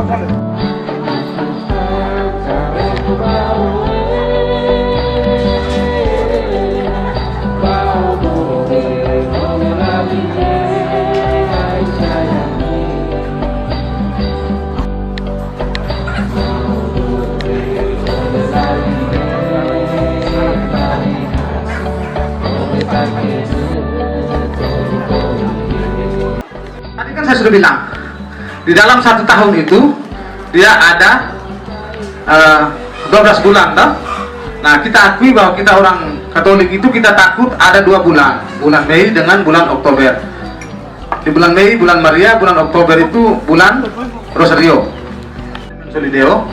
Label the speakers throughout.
Speaker 1: Tadi kan saya sudah bilang, di dalam 1 tahun itu dia ada 12 bulan, toh? Nah, kita akui bahwa kita orang Katolik itu kita takut ada 2 bulan, bulan Mei dengan bulan Oktober. Di bulan Mei bulan Maria, bulan Oktober itu bulan Rosario, Solideo.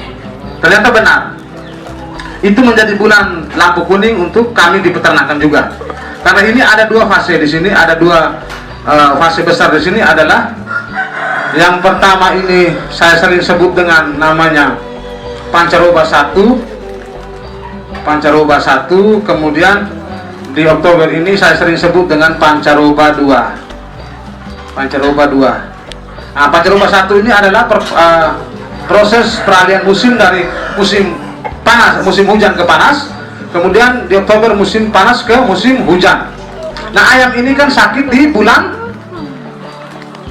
Speaker 1: Ternyata benar, itu menjadi bulan lampu kuning untuk kami di peternakan juga. Karena ini ada 2 fase di sini, ada 2 fase besar di sini adalah yang pertama ini saya sering sebut dengan namanya Pancaroba 1, kemudian di Oktober ini saya sering sebut dengan Pancaroba 2. Nah, Pancaroba 1 ini adalah proses peralihan musim dari musim panas, musim hujan ke panas, kemudian di Oktober musim panas ke musim hujan. Nah, ayam ini kan sakit di bulan,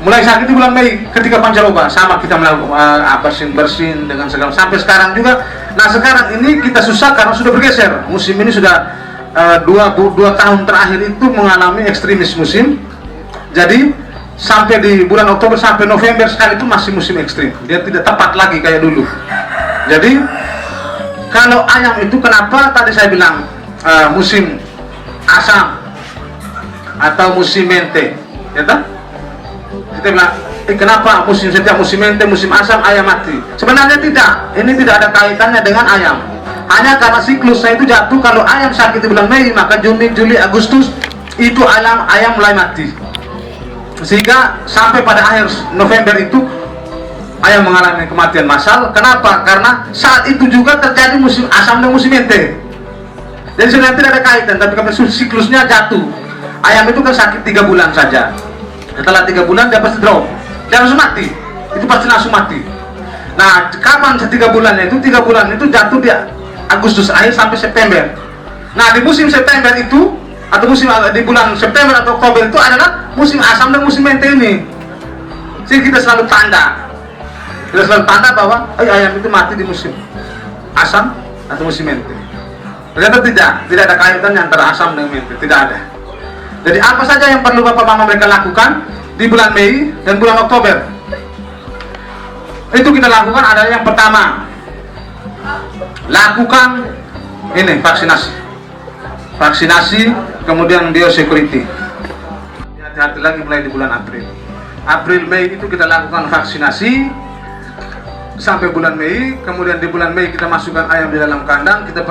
Speaker 1: mulai sakit di bulan Mei ketika pancaroba, sama kita melakukan bersin dengan segala sampai sekarang juga. Nah, sekarang ini kita susah karena sudah bergeser. Musim ini sudah 2 tahun terakhir itu mengalami ekstremis musim. Jadi sampai di bulan Oktober sampai November sekali itu masih musim ekstrim. Dia tidak tepat lagi kayak dulu. Jadi kalau ayam itu kenapa tadi saya bilang musim asam atau musim mente, ya tak? Kita bilang, kenapa setiap musim mente, musim asam ayam mati? Sebenarnya tidak, ini tidak ada kaitannya dengan ayam. Hanya karena siklusnya itu jatuh. Kalau ayam sakit di bulan Mei, maka Juni, Juli, Agustus itu ayam mulai mati. Sehingga sampai pada akhir November itu ayam mengalami kematian massal. Kenapa? Karena saat itu juga terjadi musim asam dan musim mente. Jadi sebenarnya tidak ada kaitan, tapi karena siklusnya jatuh. Ayam itu kan sakit 3 bulan saja. Setelah 3 bulan dia pasti drop, dia langsung mati. Itu pasti langsung mati. Nah, kapan 3 bulannya itu? 3 bulan itu jatuh di Agustus akhir sampai September. Nah, di musim September itu atau musim di bulan September atau Oktober itu adalah musim asam dan musim mente ini. Jadi kita selalu tanda bahwa ayam itu mati di musim asam atau musim mente. Ternyata tidak ada kaitannya antara asam dan mente, tidak ada. Jadi apa saja yang perlu bapak mama mereka lakukan di bulan Mei dan bulan Oktober? Itu kita lakukan adalah yang pertama, lakukan ini vaksinasi, kemudian biosecurity. Hati-hati lagi mulai di bulan April Mei itu kita lakukan vaksinasi sampai bulan Mei. Kemudian di bulan Mei kita masukkan ayam di dalam kandang, kita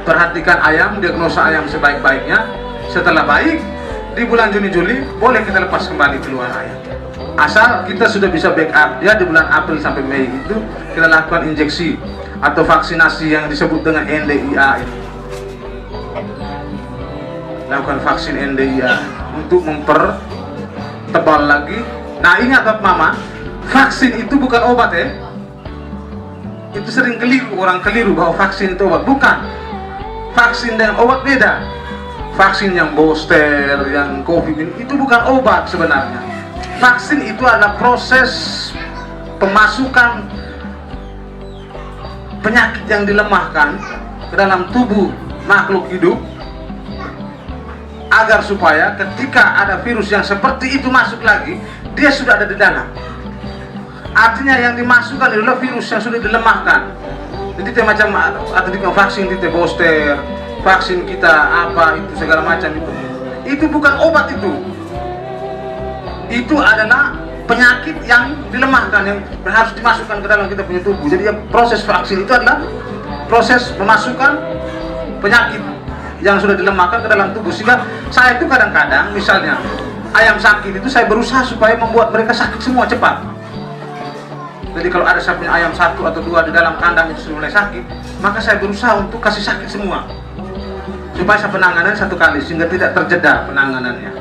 Speaker 1: perhatikan ayam, diagnosa ayam sebaik-baiknya. Setelah baik, di bulan Juni Juli boleh kita lepas kembali keluar ayam. Asal kita sudah bisa backup dia di bulan April sampai Mei itu kita lakukan injeksi atau vaksinasi yang disebut dengan NDIA itu. Lakukan vaksin NDIA untuk mempertebal lagi. Nah, ingat Bapak Mama, vaksin itu bukan obat ya. Itu sering orang keliru bahwa vaksin itu obat. Bukan. Vaksin dengan obat beda. Vaksin yang booster, yang COVID ini, itu bukan obat sebenarnya. Vaksin itu adalah proses pemasukan penyakit yang dilemahkan ke dalam tubuh makhluk hidup agar supaya ketika ada virus yang seperti itu masuk lagi, dia sudah ada di dalam. Artinya yang dimasukkan adalah virus yang sudah dilemahkan. Jadi macam atau vaksin kita booster, vaksin kita apa itu segala macam itu bukan obat itu. Itu adalah penyakit yang dilemahkan yang harus dimasukkan ke dalam kita punya tubuh. Jadi proses vaksin itu adalah proses memasukkan penyakit yang sudah dilemahkan ke dalam tubuh. Sehingga saya itu kadang-kadang misalnya ayam sakit itu saya berusaha supaya membuat mereka sakit semua cepat. Jadi kalau ada saya punya ayam 1 atau 2 di dalam kandang itu sudah mulai sakit, maka saya berusaha untuk kasih sakit semua supaya saya penanganan 1 kali sehingga tidak terjeda penanganannya.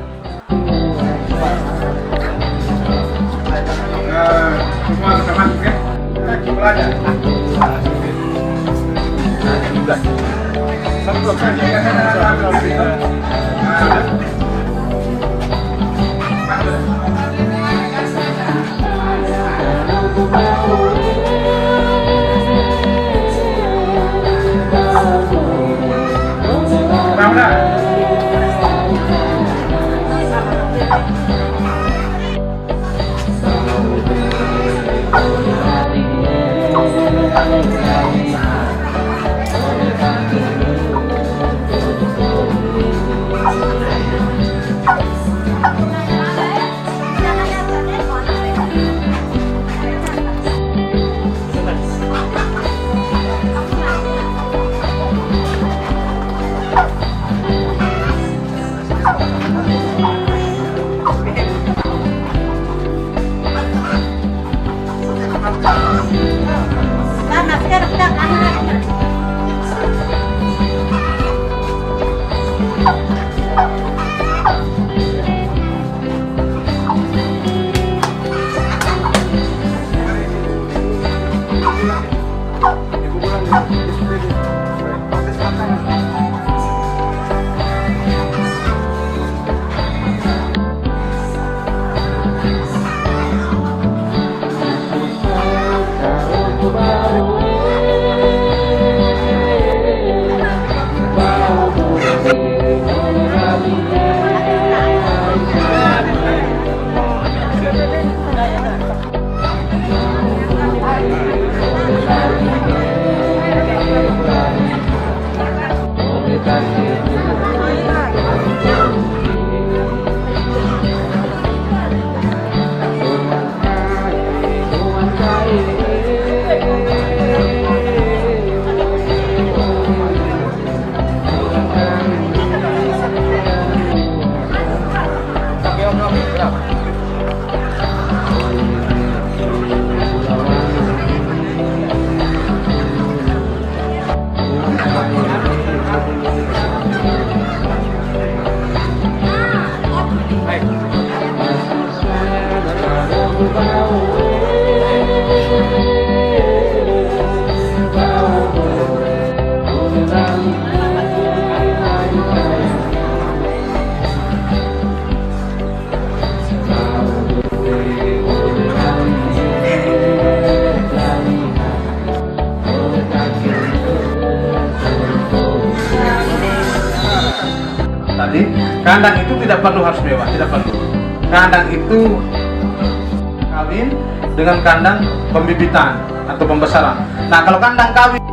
Speaker 1: Tadi kandang itu tidak perlu harus mewah, tidak perlu. Kandang itu kawin dengan kandang pembibitan atau pembesaran. Nah, kalau kandang kawin